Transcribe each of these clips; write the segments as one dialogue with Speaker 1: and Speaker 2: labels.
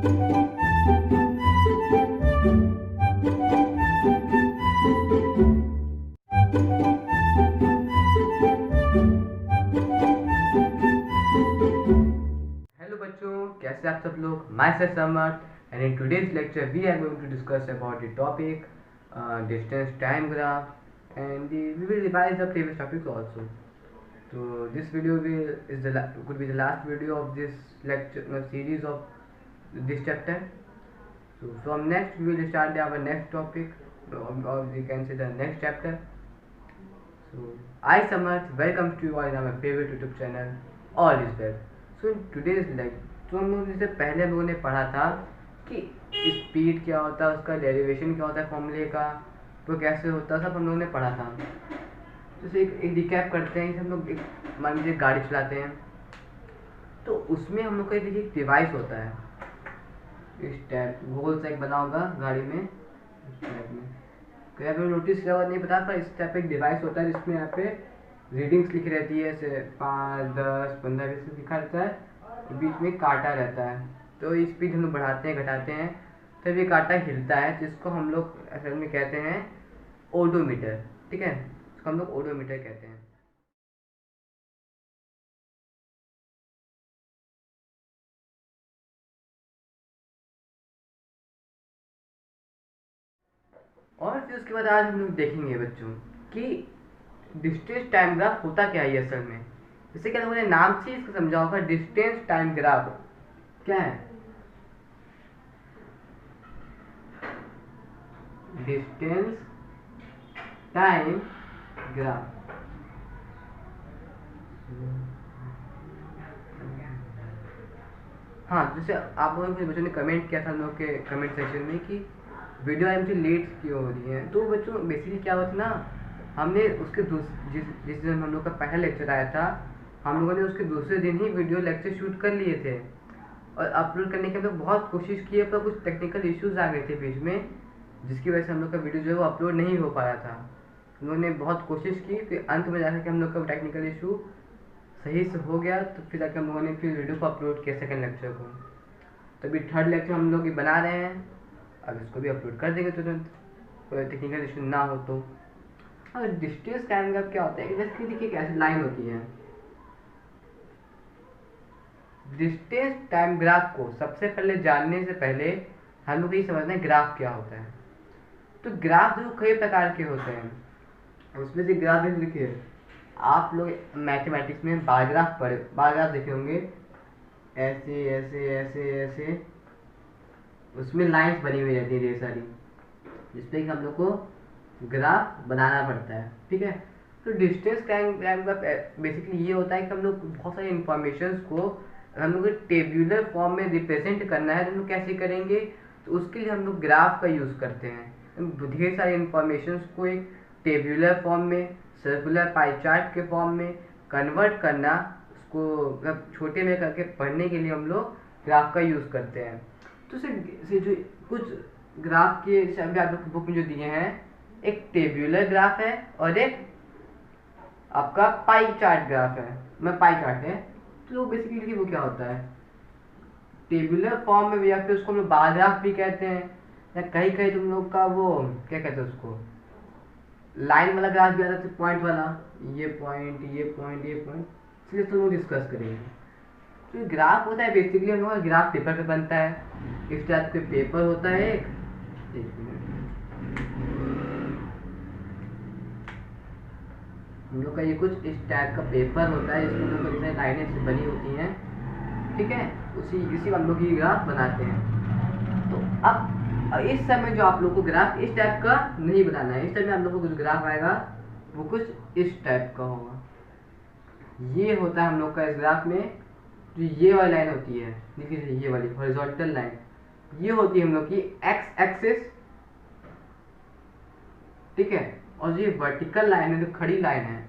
Speaker 1: Hello बच्चों, कैसे आप सब लोग? Myself Samart and in today's lecture we are going to discuss about the topic distance time graph and we will revise the previous topics also. So this video could be the last video of this lecture series of this chapter. So from next we will start our next topic, or we can say the next chapter. So I Samarth welcomes to you all in our favorite YouTube channel All is Well. So in today's तो हम लोग जैसे पहले हम लोगों ने पढ़ा था कि स्पीड क्या होता है, उसका डेरिवेशन क्या होता है फॉर्मूले का, तो कैसे होता है, सब हम लोगों ने पढ़ा था. जैसे एक रिकैप करते हैं. हम लोग मान लीजिए गाड़ी चलाते हैं तो उसमें हम लोग का एक डिवाइस होता है. इस टाइप गोल सा एक बना होगा गाड़ी में, इस टाइप में. तो यहाँ पे नोटिस किया हुआ नहीं पता, पर इस टाइप एक डिवाइस होता है जिसमें यहाँ पे रीडिंग्स लिखी रहती है, जैसे 5, 10, 15 20 लिखा रहता है. बीच में कांटा रहता है, तो स्पीड हम लोग बढ़ाते हैं घटाते हैं तब ये कांटा हिलता है, जिसको हम लोग असल में कहते हैं ओडोमीटर. ठीक है, इसको हम लोग ओडोमीटर कहते हैं. और फिर उसके बाद आज हम लोग देखेंगे बच्चों कि डिस्टेंस टाइम ग्राफ होता क्या है असल में. जैसे क्या लोगों ने नाम से इसको समझा होगा, डिस्टेंस टाइम ग्राफ क्या है. Distance time graph. हाँ, जैसे आप लोगों के बच्चों ने कमेंट किया था हम लोग के कमेंट सेक्शन में कि वीडियो हमसे लेट क्यों हो रही है. तो बच्चों बेसिकली क्या हुआ था ना, हमने उसके जिस दिन हम लोग का पहला लेक्चर आया था, हम लोगों ने उसके दूसरे दिन ही वीडियो लेक्चर शूट कर लिए थे और अपलोड करने की हम लोग बहुत कोशिश किए, पर कुछ टेक्निकल इश्यूज आ गए थे बीच में, जिसकी वजह से हम लोग का वीडियो जो है वो अपलोड नहीं हो पाया था. हम लोगों ने बहुत कोशिश की, फिर अंत में जाकर के हम लोग का टेक्निकल इशू सही से हो गया, तो फिर जाकर हम लोगों ने फिर वीडियो को अपलोड किया सेकंड लेक्चर को. तो अभी थर्ड लेक्चर हम लोग बना रहे हैं, अब इसको भी अपलोड कर देंगे तुरंत, कोई टेक्निकल इशू ना हो तो. और डिस्टेंस टाइम ग्राफ क्या होता है कि जैसे देखिए कैसे लाइन होती है. डिस्टेंस टाइम ग्राफ को सबसे पहले जानने से पहले हम लोग ये समझना है ग्राफ क्या होता है. तो ग्राफ जो कई प्रकार के होते हैं, उसमें से ग्राफ देखिए आप लोग मैथमेटिक्स में बार ग्राफ देखे होंगे, ऐसे ऐसे ऐसे ऐसे उसमें लाइंस बनी हुई रहती है ढेर सारी, जिसपे कि हम लोग को ग्राफ बनाना पड़ता है. ठीक है, तो डिस्टेंस टाइम ग्राफ बेसिकली ये होता है कि हम लोग बहुत सारी इंफॉर्मेशन को हम लोग टेब्यूलर फॉर्म में रिप्रेजेंट करना है. तो हम लोग कैसे करेंगे, तो उसके लिए हम लोग ग्राफ का यूज़ करते हैं. ढेर सारी इंफॉर्मेशन को एक टेब्यूलर फॉर्म में, सर्कुलर पाई चार्ट के फॉर्म में कन्वर्ट करना, उसको मतलब छोटे में करके पढ़ने के लिए हम लोग ग्राफ का यूज़ करते हैं. तो से जो कुछ ग्राफ के अभी आप लोग बुक में जो दिए हैं, एक टेब्यूलर ग्राफ है और एक आपका पाई चार्ट ग्राफ है. मैं पाई चार्ट है, तो बेसिकली वो क्या होता है टेब्यूलर फॉर्म में, या फिर उसको हम लोग बार ग्राफ भी कहते हैं, या कहीं कहीं तुम लोग का वो क्या कहते हैं उसको लाइन वाला ग्राफ भी आता है, पॉइंट वाला, ये पॉइंट ये पॉइंट ये पॉइंट, इसलिए तो लोग डिस्कस करेंगे. तो ग्राफ होता है बेसिकली हम लोग का ग्राफ पेपर पे बनता है. इस टाइप के पेपर होता है एक मिनट, हम लोग का ये कुछ इस टाइप का पेपर होता है जिसमें हम लोग लाइनें से बनी होती हैं. ठीक है, इसी हम लोग ये ग्राफ बनाते हैं. तो अब इस समय जो आप लोग को ग्राफ इस टाइप का नहीं बनाना है. इस टाइप में आप लोग को जो ग्राफ आएगा वो कुछ इस टाइप का होगा. ये होता है हम लोग का इस ग्राफ में, जो ये वाली लाइन होती है, देखिए ये वाली हॉरिजॉन्टल लाइन, ये होती है हम लोग की एक्स एक्सिस. ठीक है, और जो ये वर्टिकल लाइन है, जो खड़ी लाइन है,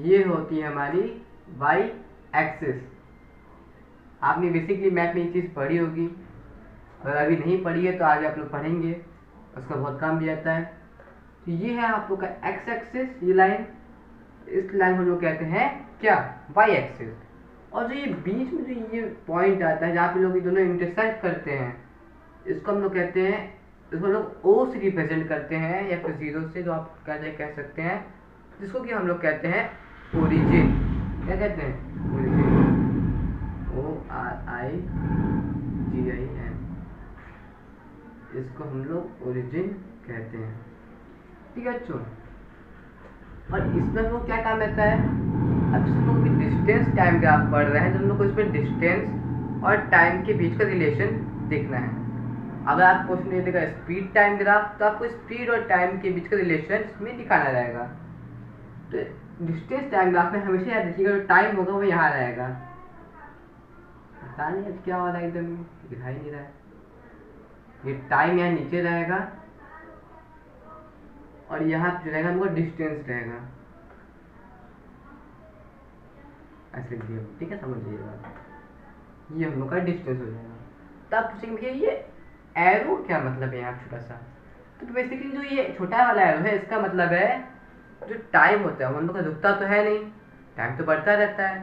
Speaker 1: ये होती है हमारी वाई एक्सिस. आपने बेसिकली मैथ में ये चीज़ पढ़ी होगी, अगर अभी नहीं पढ़ी है तो आगे आप लोग पढ़ेंगे, उसका बहुत काम भी आता है. तो ये है आप लोग का एक्स एक्सिस, ये लाइन, इस लाइन को जो कहते हैं क्या, वाई एक्सिस. और जो ये बीच में जो ये पॉइंट आता है जहाँ पे लोग ये दोनों इंटरसेक्ट करते हैं, इसको हम लोग कहते हैं, इसको हम लोग ओ से रिप्रेजेंट करते हैं या फिर जीरो से, जो आप कह सकते हैं, जिसको कि हम लोग कहते हैं ओरिजिन। क्या कहते हैं? ओरिजिन, ORIGIN, इसको हम लोग ओरिजिन कहते हैं। ठीक है बच्चों, और इसमें हम लोग क्या काम रहता है, अब हम लोग डिस्टेंस टाइम ग्राफ पढ़ रहे हैं तो हम लोग को इसमें डिस्टेंस और टाइम के बीच का रिलेशन देखना है। अगर आप क्वेश्चन दे देगा स्पीड टाइम ग्राफ, तो आपको स्पीड और टाइम के बीच का रिलेशन इसमें दिखाना रहेगा। तो डिस्टेंस टाइम ग्राफ में हमेशा याद रखिएगा, जो टाइम होगा वो यहाँ रहेगा। पता नहीं आज क्या हो रहा है, एकदम दिखाई नहीं रहा है। ये टाइम यहाँ नीचे रहेगा और यहाँ जो रहेगा हमको डिस्टेंस रहेगा, ऐसे लिखिए। ठीक है, समझ लीजिएगा, ये हम लोग का डिस्टेंस हो जाएगा। तो आप पूछेंगे भैया ये एरो क्या मतलब है यहाँ छोटा सा? तो बेसिकली जो ये छोटा वाला एरो है, इसका मतलब है जो टाइम होता है वो हम लोग का रुकता तो है नहीं, टाइम तो बढ़ता रहता है।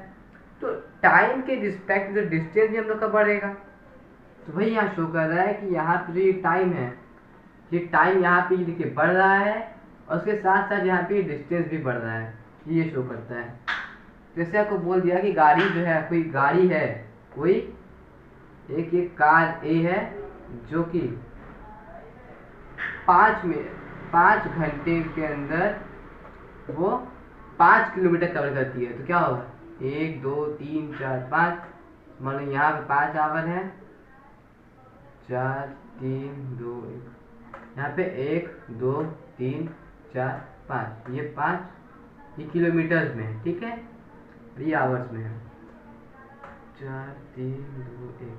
Speaker 1: तो टाइम के रिस्पेक्ट जो डिस्टेंस भी हम लोग का बढ़ेगा। तो वही यहाँ शो कर रहा है कि यहाँ पे जो ये टाइम है, ये टाइम यहाँ पे देखिए बढ़ रहा है और उसके साथ साथ यहाँ पे डिस्टेंस भी बढ़ रहा है, ये शो करता है। जैसे आपको बोल दिया कि गाड़ी जो है, कोई गाड़ी है, कोई एक कार ए है जो कि 5 घंटे के अंदर वो 5 किलोमीटर कवर करती है। तो क्या होगा, 1 2 3 4 5, मान लो यहाँ पे 5 आवर है, 4 3 2 1, यहाँ पे 1 2 3 4 5, ये 5 ये किलोमीटर्स में है, ठीक है, ये आवर्स में है, 4 3 2 1।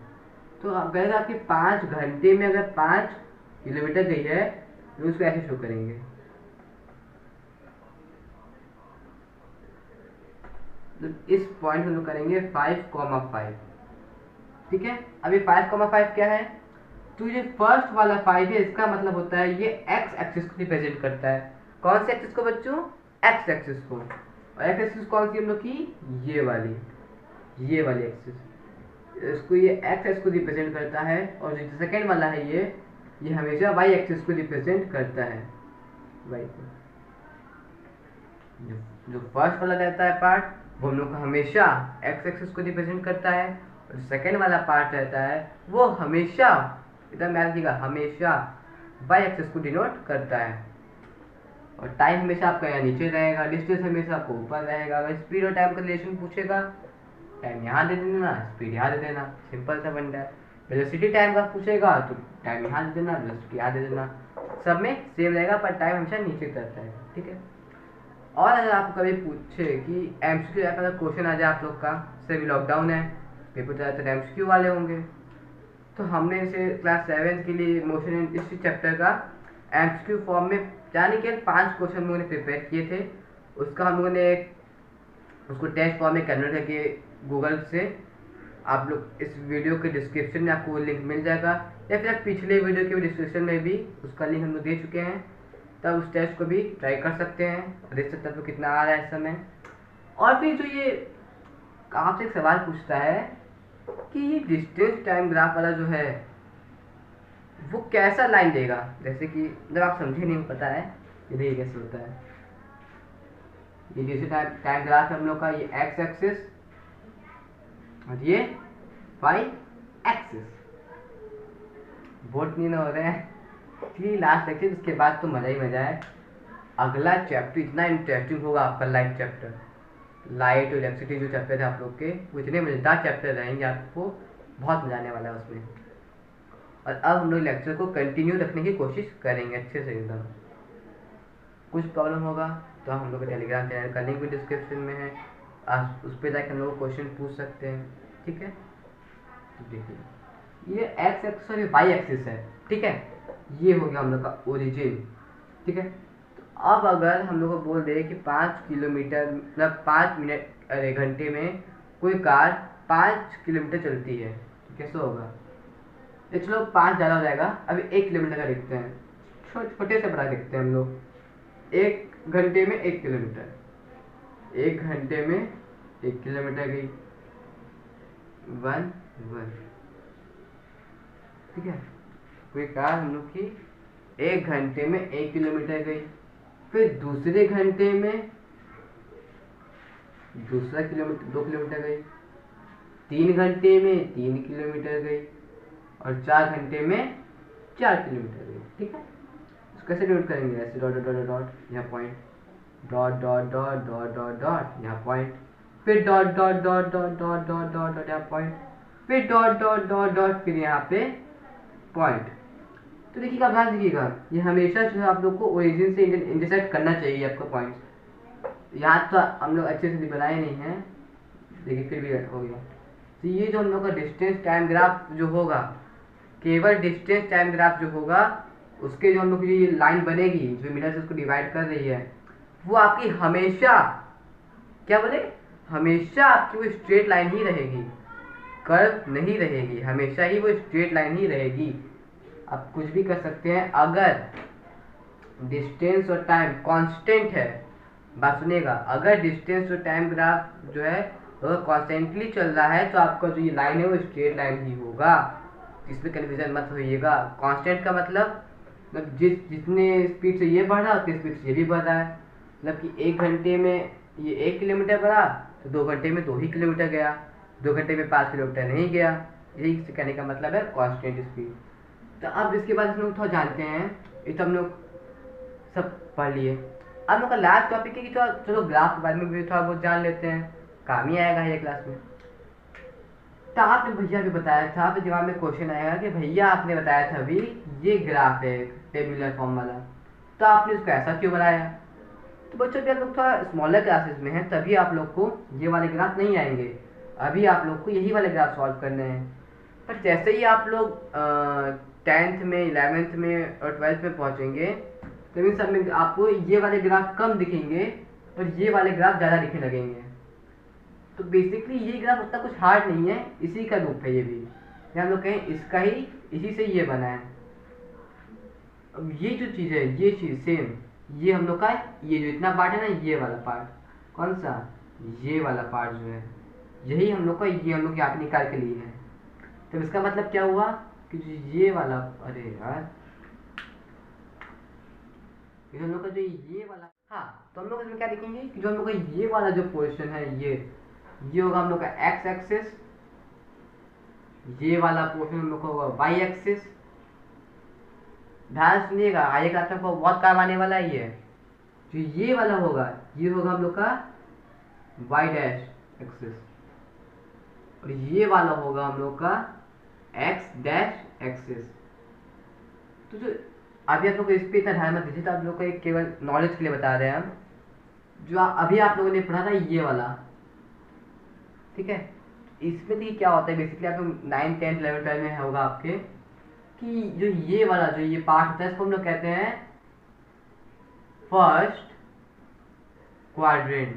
Speaker 1: तो अगर आपके 5 घंटे में अगर 5 किलोमीटर गई है तो उसको ऐसे शो करेंगे। तो इस पॉइंट में हम करेंगे 5,5। ठीक है, अभी 5,5 क्या है, तो ये फर्स्ट वाला 5 है, इसका मतलब होता है ये एक्स एक्सिस को रिप्रेजेंट करता है। कौन से एक्सिस को बच्चों? एक्स एक्सिस को। और एक्स एक्सिस कौन सी हम लोग की? ये वाली एक्सिस, इसको ये एक्स एक्सिस को रिप्रेजेंट करता है। और जो सेकेंड वाला है ये हमेशा वाई एक्सिस को रिप्रेजेंट करता है, वाई को। जो फर्स्ट वाला रहता है पार्ट, वो हम लोग हमेशा एक्स एक्सिस को रिप्रेजेंट करता है, और जो सेकेंड वाला पार्ट रहता है वो हमेशा, एकदम याद रखिएगा, हमेशा वाई एक्सिस को डिनोट करता है। और टाइम हमेशा आपका यहाँ नीचे रहेगा, डिस्टेंस हमेशा आपको ऊपर रहेगा। अगर स्पीड और टाइम का रिलेशन पूछेगा, टाइम यहाँ दे देना, स्पीड यहाँ दे देना, सिंपल सा बनता है। वेलोसिटी टाइम का पूछेगा तो टाइम यहाँ दे देना, वेलोसिटी यहाँ दे देना, सब में सेम रहेगा, पर टाइम हमेशा नीचे रहता है। ठीक है, और अगर आपको कभी पूछे कि एमसीक्यू टाइप का क्वेश्चन आ जाए आप लोग का, सभी लॉकडाउन है, पेपर ज़्यादातर एमसीक्यू वाले होंगे, तो हमने इसे क्लास 7 के लिए मोशन एंड इसी चैप्टर का एमसीक्यू फॉर्म में जाने के 5 क्वेश्चन हम लोगों ने प्रिपेयर किए थे। उसका हम लोगों ने उसको टेस्ट फॉर्म में कन्वर्ट करके गूगल से, आप लोग इस वीडियो के डिस्क्रिप्शन में आपको वो लिंक मिल जाएगा, या फिर आप पिछले वीडियो के डिस्क्रिप्शन में भी उसका लिंक हम लोग दे चुके हैं, तब उस टेस्ट को भी ट्राई कर सकते हैं, देख सकते हैं तो कितना आ रहा है इस समय। और फिर जो ये आपसे एक सवाल पूछता है कि ये डिस्टेंस टाइम ग्राफ वाला जो है वो कैसा लाइन देगा, जैसे कि जब आप समझे नहीं पता है ये देखिए कैसे होता है। ये जैसे टाइम ग्राफ है हम लोग का, ये एक्स एक्सिस और ये वाई एक्सिस। वोट नहीं हो रहे हैं, लास्ट लेक्चर, उसके बाद तो मज़ा ही मज़ा है। अगला चैप्टर इतना इंटरेस्टिंग होगा आपका, लाइट चैप्टर, लाइट और इलेक्ट्रिसिटी जो चैप्टर है आप लोग के, वो इतने मज़ेदार चैप्टर रहेंगे, आपको बहुत मजा आने वाला है उसमें। और अब हम लोग लेक्चर को कंटिन्यू रखने की कोशिश करेंगे अच्छे से एकदम। कुछ प्रॉब्लम होगा तो हम लोग के टेलीग्राम चैनल का लिंक भी डिस्क्रिप्शन में है, आप उस पर जाकर हम लोग क्वेश्चन पूछ सकते हैं। ठीक है, तो देखिए ये एक्स एक्सिस और वाई एक्सिस है, ठीक है, ये हो गया हम लोग का ओरिजिन। ठीक है, तो अब अगर हम लोग को बोल दे कि 5 किलोमीटर मतलब 5 मिनट अरे घंटे में कोई कार 5 किलोमीटर चलती है, तो कैसे होगा? चलो 5 ज़्यादा हो जाएगा, अभी 1 किलोमीटर का लिखते हैं, छोटे से बड़ा लिखते हैं हम लोग। 1 घंटे में 1 किलोमीटर, 1 घंटे में 1 किलोमीटर गई। 1 1। ठीक है, कोई कार हम लोग की 1 घंटे में 1 किलोमीटर गई, फिर दूसरे घंटे में दूसरा किलोमीटर 2 किलोमीटर गई, 3 घंटे में 3 किलोमीटर गई, और 4 घंटे में 4 किलोमीटर गई। ठीक है, इसको कैसे नोट करेंगे? ऐसे डॉट डॉट डॉट डॉट, यहाँ point, dot dot dot dot dot dot, यहाँ पॉइंट, फिर dot dot dot dot dot dot dot dot, यहाँ पॉइंट, फिर डॉट डॉट डॉट डॉट, फिर यहाँ पे पॉइंट। तो देखिएगा, ध्यान दीजिएगा, ये हमेशा जो है आप लोग को ओरिजिन से इंटरसेक्ट करना चाहिए आपका पॉइंट। यहाँ तो हम लोग अच्छे से बनाए नहीं हैं, लेकिन फिर भी हो गया। तो ये जो हम लोग का डिस्टेंस टाइम ग्राफ जो होगा, केवल डिस्टेंस टाइम ग्राफ जो होगा, उसके जो हम लोग की ये लाइन बनेगी जो मिडल से उसको डिवाइड कर रही है, वो आपकी हमेशा, क्या बोले, हमेशा आपकी वो स्ट्रेट लाइन ही रहेगी, कर्व नहीं रहेगी, हमेशा ही वो स्ट्रेट लाइन ही रहेगी। आप कुछ भी कर सकते हैं, अगर डिस्टेंस और टाइम कांस्टेंट है, बात सुनिएगा, अगर डिस्टेंस और टाइम ग्राफ जो है वो कॉन्स्टेंटली चल रहा है, तो आपका जो ये लाइन है वो स्ट्रेट लाइन ही होगा, इसमें कन्फ्यूजन मत होइएगा। कांस्टेंट का मतलब जितने स्पीड से ये बढ़ रहा है उतनी स्पीड से ये भी बढ़ रहा है, मतलब कि 1 घंटे में ये 1 किलोमीटर बढ़ा, तो 2 घंटे में 2 ही किलोमीटर गया, 2 घंटे में 5 किलोमीटर नहीं गया। यही कहने का मतलब है कांस्टेंट स्पीड। तो अब इसके बाद हम लोग थोड़ा जानते हैं, ये तो हम लोग सब पढ़ लिए। अब हम लोग का लास्ट टॉपिक है कि चलो ग्राफ के बारे में भी थोड़ा बहुत जान लेते हैं, काम ही आएगा ये क्लास में। तो आपने भैया भी बताया था, आपके दिमाग में क्वेश्चन आएगा कि भैया आपने बताया था अभी ये ग्राफ है टेबुलर फॉर्म वाला, तो आपने इसको ऐसा क्यों बनाया? तो बच्चों भी आप लोग थोड़ा स्मॉलर क्लासेस में हैं, तभी आप लोग को ये वाले ग्राफ नहीं आएंगे, अभी आप लोग को यही वाले ग्राफ सॉल्व करने हैं। पर जैसे ही आप लोग 10th में, 11th में और 12th में पहुँचेंगे, तो इन सब में आपको ये वाले ग्राफ कम दिखेंगे और ये वाले ग्राफ ज़्यादा दिखने लगेंगे। तो बेसिकली ये ग्राफ उतना कुछ हार्ड नहीं है, इसी का रूप है ये भी, या हम लोग कहें इसका ही, इसी से ये बना है। अब ये जो चीज़ है, ये चीज़ सेम, ये हम लोग का, ये जो इतना पार्ट है ना, ये वाला पार्ट, कौन सा, ये वाला पार्ट जो है, यही हम लोग का, ये हम लोग यहाँ पे निकाल के लिए है। तो इसका मतलब क्या हुआ कि जो ये वाला, अरे यार, ये हम लोग का जो ये वाला, हाँ, तो हम लोग इसमें क्या देखेंगे कि जो हम लोग का ये वाला जो पोर्शन है, ये होगा हम लोग का एक्स एक्सिस, ये वाला पोर्शन हम लोग का होगा वाई एक्सिस। ध्यान सुनिएगा, आगे क्लास में बहुत काम आने वाला है। ये जो ये वाला होगा, ये होगा हम लोग का वाई डैश एक्सिस, और ये वाला होगा हम लोग का एक्स डैश एक्सिस। तो जो अभी आप लोग को इस पर इतना ध्यान मत दीजिए, तो आप लोग को एक केवल नॉलेज के लिए बता रहे हैं हम, जो अभी आप लोगों ने पढ़ा था ये वाला, ठीक है। इसमें देखिए क्या होता है, बेसिकली आप लोग 9th 10th 11th 12th में होगा आपके, कि जो ये वाला जो ये पार्ट होता है, इसको हम लोग कहते हैं फर्स्ट क्वाड्रेंट।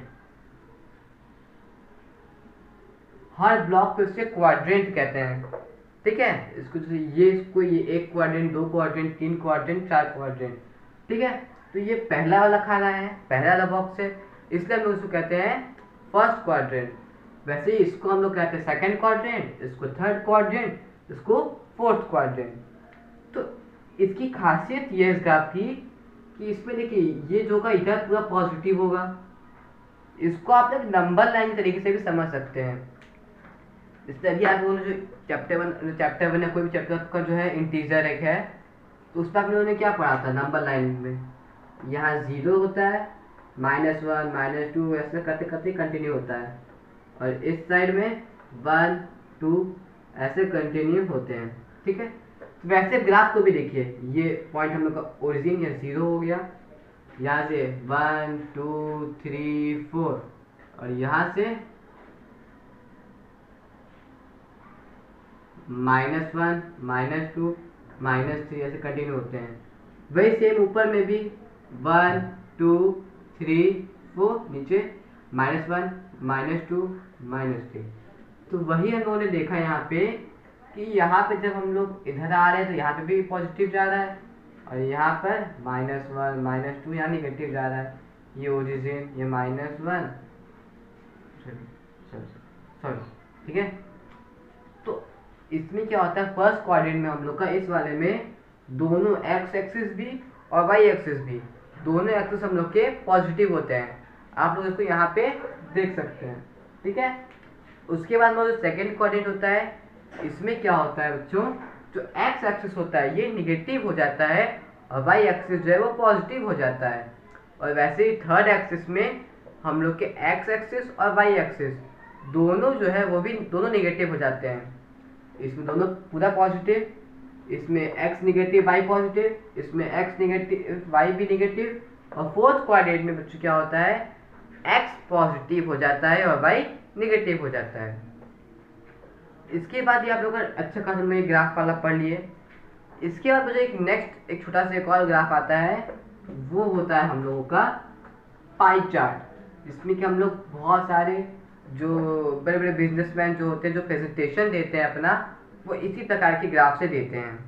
Speaker 1: हर ब्लॉक को इससे क्वाड्रेंट कहते हैं, ठीक है। इसको ये एक क्वाड्रेंट, 2 क्वाड्रेंट, 3 क्वाड्रेंट, 4 क्वाड्रेंट, ठीक है। तो ये पहला वाला खाना है, पहला वाला बॉक्स है, इसलिए हम लोग इसको कहते हैं फर्स्ट क्वाड्रेंट। वैसे ही इसको हम लोग कहते हैं सेकंड क्वाड्रेंट, इसको थर्ड क्वाड्रेंट, इसको फोर्थ क्वाड्रेंट। तो इसकी खासियत ये है इस ग्राफ की कि इसमें देखिए ये जो होगा इधर पूरा पॉजिटिव होगा, इसको आप एक नंबर लाइन के तरीके से भी समझ सकते हैं। इसलिए अभी आप लोगों ने जो चैप्टर वन है, कोई भी चैप्टर का जो है इंटीजर एक है, तो उस पर आप लोगों ने क्या पढ़ा था नंबर लाइन में, यहाँ 0 होता है, -1 -2 ऐसे करते करते कंटिन्यू होता है, और इस साइड में 1 2 ऐसे कंटिन्यू होते हैं, ठीक है। तो वैसे ग्राफ को भी देखिए, ये पॉइंट हम लोग का ओरिजिन यहाँ 0 हो गया, यहाँ से 1 2 3 4, और यहाँ से -1 -2 -3 ऐसे कंटिन्यू होते हैं। वही सेम ऊपर में भी 1 2 3 4, नीचे -1 -2 -3। तो वही हम लोगों ने देखा यहाँ पे कि यहाँ पे जब हम लोग इधर आ रहे हैं तो यहाँ पे भी पॉजिटिव जा रहा है, और यहाँ पर -1 -2 यहाँ निगेटिव जा रहा है। ये ओरिजिन, ये -1 सॉरी, ठीक है। इसमें क्या होता है, फर्स्ट क्वाड्रेंट में हम लोग का इस वाले में दोनों एक्स एक्सिस भी और वाई एक्सिस भी, दोनों एक्सिस हम लोग के पॉजिटिव होते हैं। आप लोग इसको यहाँ पे देख सकते हैं, ठीक है। उसके बाद में जो सेकेंड क्वाड्रेंट होता है, इसमें क्या होता है बच्चों, जो एक्स एक्सिस होता है ये निगेटिव हो जाता है और वाई एक्सिस जो है वो पॉजिटिव हो जाता है। और वैसे ही थर्ड एक्सिस में हम लोग के एक्स एक्सिस और वाई एक्सिस दोनों जो है वो भी दोनों निगेटिव हो जाते हैं। इसमें दोनों पूरा पॉजिटिव, इसमें एक्स निगेटिव वाई पॉजिटिव, इसमें एक्स निगेटिव वाई भी निगेटिव। और फोर्थ क्वाड्रेंट में बच्चों क्या होता है, एक्स पॉजिटिव हो जाता है और वाई निगेटिव हो जाता है। इसके बाद ये आप लोग अच्छा खासा हमने ग्राफ वाला पढ़ लिए। इसके बाद मुझे एक नेक्स्ट एक छोटा सा एक और ग्राफ आता है, वो होता है हम लोगों का पाई चार्ट, जिसमें कि हम लोग बहुत सारे जो बड़े बड़े बिजनेसमैन जो होते हैं जो प्रेजेंटेशन देते हैं अपना, वो इसी प्रकार के ग्राफ से देते हैं।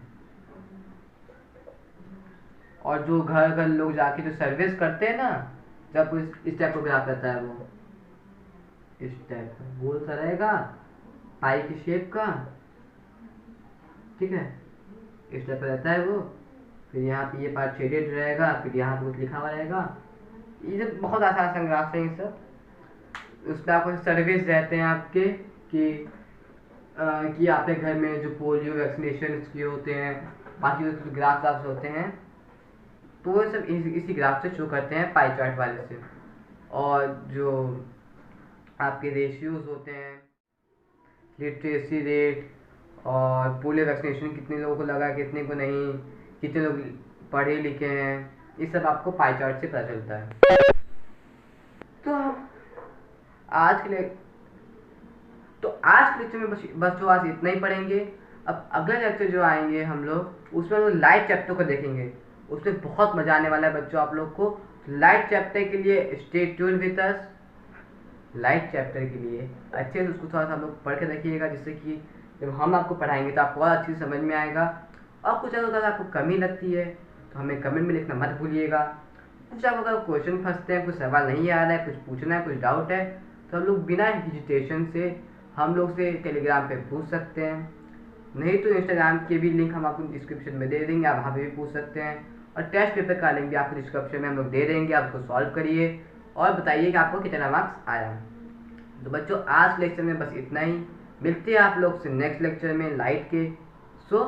Speaker 1: और जो घर घर लोग जाके जो सर्विस करते हैं ना, जब इस टाइप का ग्राफ रहता है, वो इस टाइप का गोल सा रहेगा पाई की शेप का, ठीक है, इस टाइप का रहता है वो। फिर यहाँ पे ये पार्ट शेडेड रहेगा, फिर यहाँ पे कुछ लिखा हुआ रहेगा। ये सब बहुत आसान आसान ग्राफ है ये सब। उसमें आपको सर्विस रहते हैं आपके कि आपके घर में जो पोलियो वैक्सीनेशन किए होते हैं, बाकी जो ग्राफ होते हैं, तो वो सब इसी ग्राफ से शो करते हैं पाई चार्ट वाले से। और जो आपके रेशियोज होते हैं, लिटरेसी रेट और पोलियो वैक्सीनेशन कितने लोगों को लगा, कितने को नहीं, कितने लोग पढ़े लिखे हैं, ये सब आपको पाई चार्ट से पता चलता है। तो आज के लेक्चर में बस जो आज इतना ही पढ़ेंगे। अब अगले लेक्चर जो आएंगे हम लोग, उसमें हम लोग लाइट चैप्टर को देखेंगे। उसमें बहुत मजा आने वाला है बच्चों आप लोग को। लाइट चैप्टर के लिए stay tuned with us. Light chapter के लिए अच्छे से उसको थोड़ा सा हम लोग पढ़ के रखिएगा, जिससे कि जब हम आपको पढ़ाएंगे तो आपको बहुत अच्छी समझ में आएगा। और कुछ अगर आपको कमी लगती है तो हमें कमेंट में लिखना मत भूलिएगा। कुछ आपको अगर क्वेश्चन फंसते हैं, कुछ सवाल नहीं आ रहा है, कुछ पूछना है, कुछ डाउट है, तो हम लोग बिना हिजिटेशन से हम लोग से टेलीग्राम पे पूछ सकते हैं। नहीं तो इंस्टाग्राम के भी लिंक हम आपको डिस्क्रिप्शन में दे देंगे, आप वहाँ पे भी पूछ सकते हैं। और टेस्ट पेपर का लिंक भी आपको डिस्क्रिप्शन में हम लोग दे देंगे, आप उसको सॉल्व करिए और बताइए कि आपको कितना मार्क्स आया। तो बच्चों आज लेक्चर में बस इतना ही। मिलते हैं आप लोग से नेक्स्ट लेक्चर में लाइट के। सो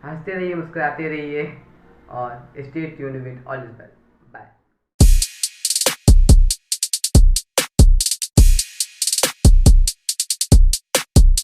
Speaker 1: हंसते रहिए, मुस्कुराते रहिए और stay tuned with all is well.